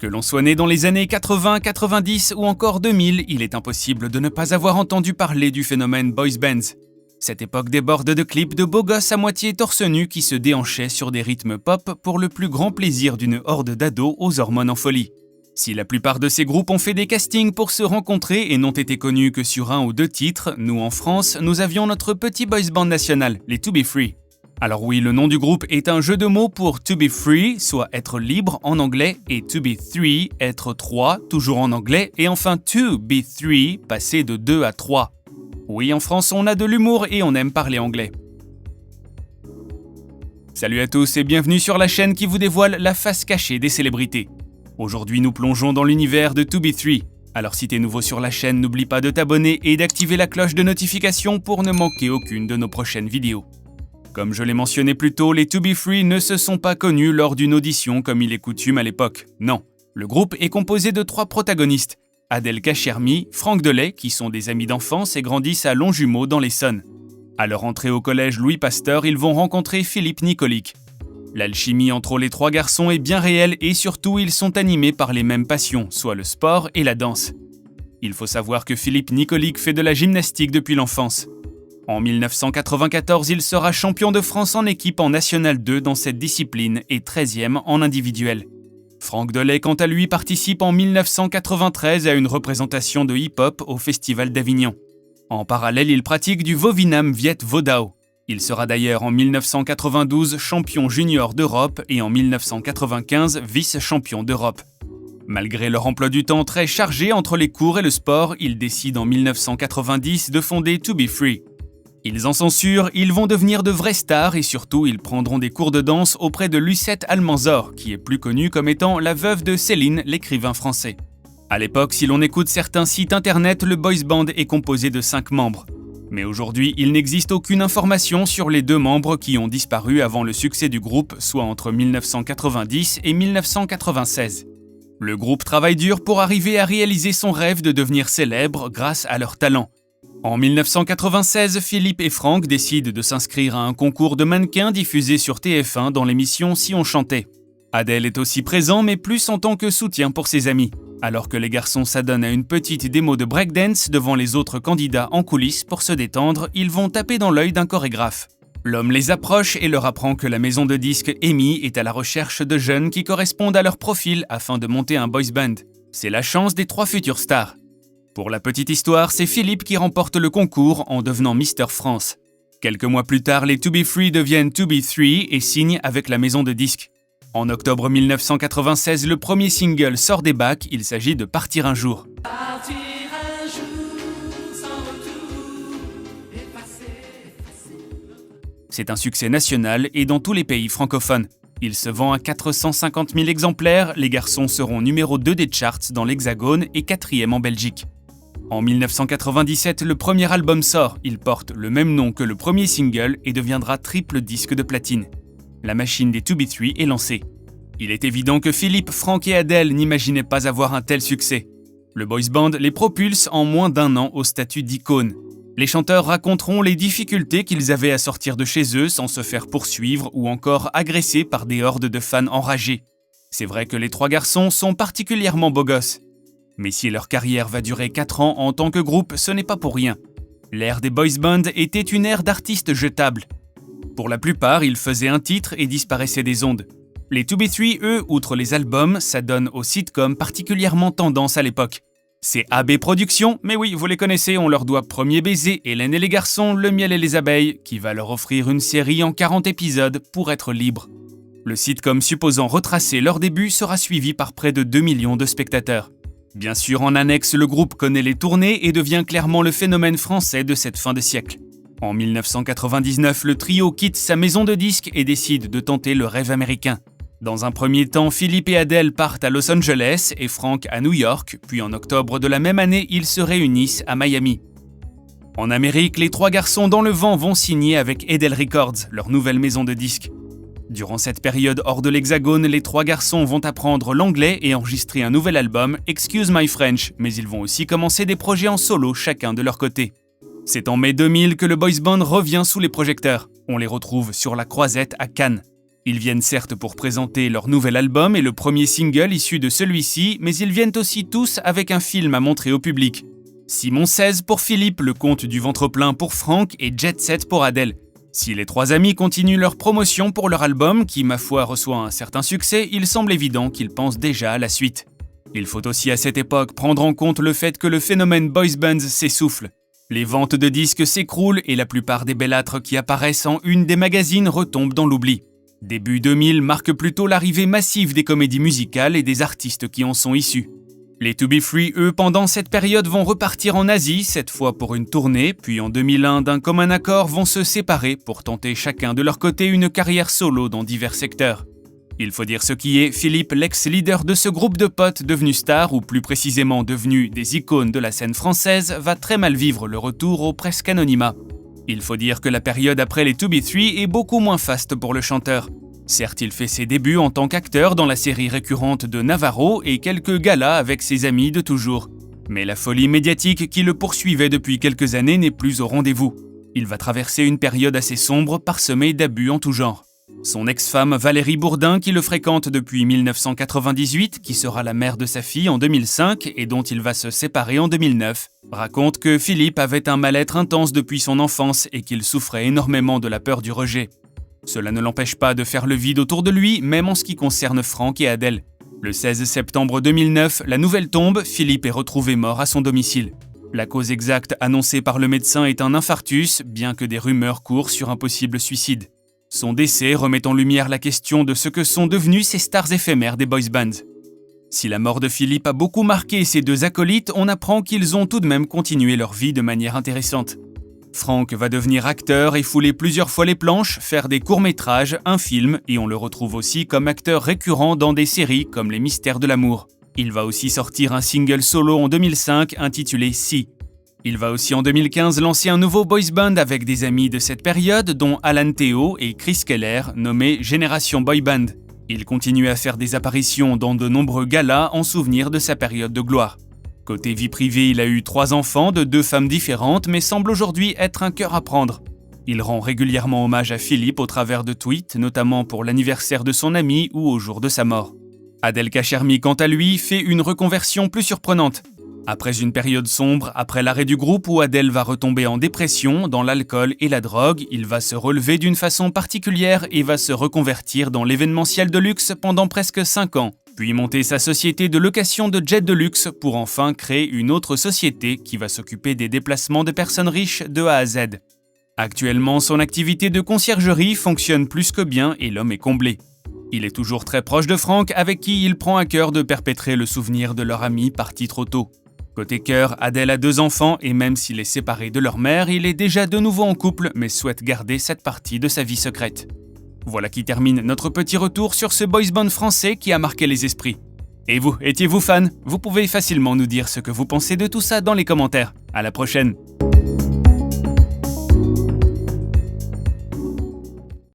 Que l'on soit né dans les années 80, 90 ou encore 2000, il est impossible de ne pas avoir entendu parler du phénomène boys bands. Cette époque déborde de clips de beaux gosses à moitié torse nu qui se déhanchaient sur des rythmes pop pour le plus grand plaisir d'une horde d'ados aux hormones en folie. Si la plupart de ces groupes ont fait des castings pour se rencontrer et n'ont été connus que sur 1 ou 2 titres, nous en France, nous avions notre petit boys band national, les To Be Free. Alors oui, le nom du groupe est un jeu de mots pour to be free, soit être libre en anglais, et to be three, être 3, toujours en anglais, et enfin to be three, passer de 2 à 3. Oui, en France, on a de l'humour et on aime parler anglais. Salut à tous et bienvenue sur la chaîne qui vous dévoile la face cachée des célébrités. Aujourd'hui, nous plongeons dans l'univers de To Be Three. Alors si t'es nouveau sur la chaîne, n'oublie pas de t'abonner et d'activer la cloche de notification pour ne manquer aucune de nos prochaines vidéos. Comme je l'ai mentionné plus tôt, les To Be Free ne se sont pas connus lors d'une audition comme il est coutume à l'époque. Non, le groupe est composé de 3 protagonistes, Adèle Cachermy, Franck Delay, qui sont des amis d'enfance et grandissent à Longjumeau dans l'Essonne. À leur entrée au collège Louis Pasteur, ils vont rencontrer Philippe Nicolic. L'alchimie entre les 3 garçons est bien réelle et surtout ils sont animés par les mêmes passions, soit le sport et la danse. Il faut savoir que Philippe Nicolic fait de la gymnastique depuis l'enfance. En 1994, il sera champion de France en équipe en National 2 dans cette discipline et 13e en individuel. Franck Delay, quant à lui, participe en 1993 à une représentation de hip-hop au Festival d'Avignon. En parallèle, il pratique du Vovinam Viet Vo Dao. Il sera d'ailleurs en 1992 champion junior d'Europe et en 1995 vice-champion d'Europe. Malgré leur emploi du temps très chargé entre les cours et le sport, ils décident en 1990 de fonder To Be Free. Ils en sont sûrs, ils vont devenir de vrais stars et surtout ils prendront des cours de danse auprès de Lucette Almanzor, qui est plus connue comme étant la veuve de Céline, l'écrivain français. À l'époque, si l'on écoute certains sites internet, le boys band est composé de 5 membres. Mais aujourd'hui, il n'existe aucune information sur les 2 membres qui ont disparu avant le succès du groupe, soit entre 1990 et 1996. Le groupe travaille dur pour arriver à réaliser son rêve de devenir célèbre grâce à leur talent. En 1996, Philippe et Franck décident de s'inscrire à un concours de mannequins diffusé sur TF1 dans l'émission Si on chantait. Adèle est aussi présent mais plus en tant que soutien pour ses amis. Alors que les garçons s'adonnent à une petite démo de breakdance devant les autres candidats en coulisses pour se détendre, ils vont taper dans l'œil d'un chorégraphe. L'homme les approche et leur apprend que la maison de disques EMI est à la recherche de jeunes qui correspondent à leur profil afin de monter un boys band. C'est la chance des 3 futures stars. Pour la petite histoire, c'est Philippe qui remporte le concours en devenant Mister France. Quelques mois plus tard, les To Be Free deviennent To Be Three et signent avec la maison de disques. En octobre 1996, le premier single sort des bacs, il s'agit de Partir un jour. Partir un jour sans retour, effacer. C'est un succès national et dans tous les pays francophones. Il se vend à 450 000 exemplaires, les garçons seront numéro 2 des charts dans l'Hexagone et 4e en Belgique. En 1997, le premier album sort, il porte le même nom que le premier single et deviendra triple disque de platine. La machine des To Be Three est lancée. Il est évident que Philippe, Franck et Adèle n'imaginaient pas avoir un tel succès. Le boys band les propulse en moins d'1 an au statut d'icône. Les chanteurs raconteront les difficultés qu'ils avaient à sortir de chez eux sans se faire poursuivre ou encore agresser par des hordes de fans enragés. C'est vrai que les 3 garçons sont particulièrement beaux gosses. Mais si leur carrière va durer 4 ans en tant que groupe, ce n'est pas pour rien. L'ère des boys bands était une ère d'artistes jetables. Pour la plupart, ils faisaient un titre et disparaissaient des ondes. Les To Be Three, eux, outre les albums, s'adonnent aux sitcoms particulièrement tendance à l'époque. C'est AB Productions, mais oui, vous les connaissez, on leur doit Premier baiser, Hélène et les garçons, Le miel et les abeilles, qui va leur offrir une série en 40 épisodes pour être libre. Le sitcom supposant retracer leur début sera suivi par près de 2 millions de spectateurs. Bien sûr, en annexe, le groupe connaît les tournées et devient clairement le phénomène français de cette fin de siècle. En 1999, le trio quitte sa maison de disques et décide de tenter le rêve américain. Dans un premier temps, Philippe et Adèle partent à Los Angeles et Franck à New York, puis en octobre de la même année, ils se réunissent à Miami. En Amérique, les 3 garçons dans le vent vont signer avec Edel Records, leur nouvelle maison de disques. Durant cette période hors de l'Hexagone, les trois garçons vont apprendre l'anglais et enregistrer un nouvel album, Excuse My French, mais ils vont aussi commencer des projets en solo, chacun de leur côté. C'est en mai 2000 que le boys band revient sous les projecteurs. On les retrouve sur la Croisette à Cannes. Ils viennent certes pour présenter leur nouvel album et le premier single issu de celui-ci, mais ils viennent aussi tous avec un film à montrer au public. Simon XVI pour Philippe, Le Comte du Ventre Plein pour Franck et Jet Set pour Adèle. Si les trois amis continuent leur promotion pour leur album, qui ma foi reçoit un certain succès, il semble évident qu'ils pensent déjà à la suite. Il faut aussi à cette époque prendre en compte le fait que le phénomène boys bands s'essouffle. Les ventes de disques s'écroulent et la plupart des bellâtres qui apparaissent en une des magazines retombent dans l'oubli. Début 2000 marque plutôt l'arrivée massive des comédies musicales et des artistes qui en sont issus. Les To Be Free, eux, pendant cette période vont repartir en Asie, cette fois pour une tournée, puis en 2001, d'un commun accord, vont se séparer pour tenter chacun de leur côté une carrière solo dans divers secteurs. Il faut dire ce qui est, Philippe, l'ex-leader de ce groupe de potes devenu star, ou plus précisément devenu des icônes de la scène française, va très mal vivre le retour au presque anonymat. Il faut dire que la période après les To Be Free est beaucoup moins faste pour le chanteur. Certes, il fait ses débuts en tant qu'acteur dans la série récurrente de Navarro et quelques galas avec ses amis de toujours. Mais la folie médiatique qui le poursuivait depuis quelques années n'est plus au rendez-vous. Il va traverser une période assez sombre parsemée d'abus en tout genre. Son ex-femme Valérie Bourdin, qui le fréquente depuis 1998, qui sera la mère de sa fille en 2005 et dont il va se séparer en 2009, raconte que Philippe avait un mal-être intense depuis son enfance et qu'il souffrait énormément de la peur du rejet. Cela ne l'empêche pas de faire le vide autour de lui, même en ce qui concerne Franck et Adèle. Le 16 septembre 2009, la nouvelle tombe, Philippe est retrouvé mort à son domicile. La cause exacte annoncée par le médecin est un infarctus, bien que des rumeurs courent sur un possible suicide. Son décès remet en lumière la question de ce que sont devenus ces stars éphémères des boys bands. Si la mort de Philippe a beaucoup marqué ses deux acolytes, on apprend qu'ils ont tout de même continué leur vie de manière intéressante. Franck va devenir acteur et fouler plusieurs fois les planches, faire des courts-métrages, un film, et on le retrouve aussi comme acteur récurrent dans des séries comme Les Mystères de l'amour. Il va aussi sortir un single solo en 2005 intitulé Si. Il va aussi en 2015 lancer un nouveau boys band avec des amis de cette période, dont Alan Théo et Chris Keller, nommé Génération Boy Band. Il continue à faire des apparitions dans de nombreux galas en souvenir de sa période de gloire. Côté vie privée, il a eu 3 enfants de 2 femmes différentes, mais semble aujourd'hui être un cœur à prendre. Il rend régulièrement hommage à Philippe au travers de tweets, notamment pour l'anniversaire de son ami ou au jour de sa mort. Adèle Cachermy, quant à lui, fait une reconversion plus surprenante. Après une période sombre, après l'arrêt du groupe où Adèle va retomber en dépression, dans l'alcool et la drogue, il va se relever d'une façon particulière et va se reconvertir dans l'événementiel de luxe pendant presque 5 ans. Puis monter sa société de location de jets de luxe pour enfin créer une autre société qui va s'occuper des déplacements de personnes riches de A à Z. Actuellement, son activité de conciergerie fonctionne plus que bien et l'homme est comblé. Il est toujours très proche de Franck avec qui il prend à cœur de perpétrer le souvenir de leur ami parti trop tôt. Côté cœur, Adèle a 2 enfants et même s'il est séparé de leur mère, il est déjà de nouveau en couple mais souhaite garder cette partie de sa vie secrète. Voilà qui termine notre petit retour sur ce boys band français qui a marqué les esprits. Et vous, étiez-vous fan? Vous pouvez facilement nous dire ce que vous pensez de tout ça dans les commentaires. À la prochaine!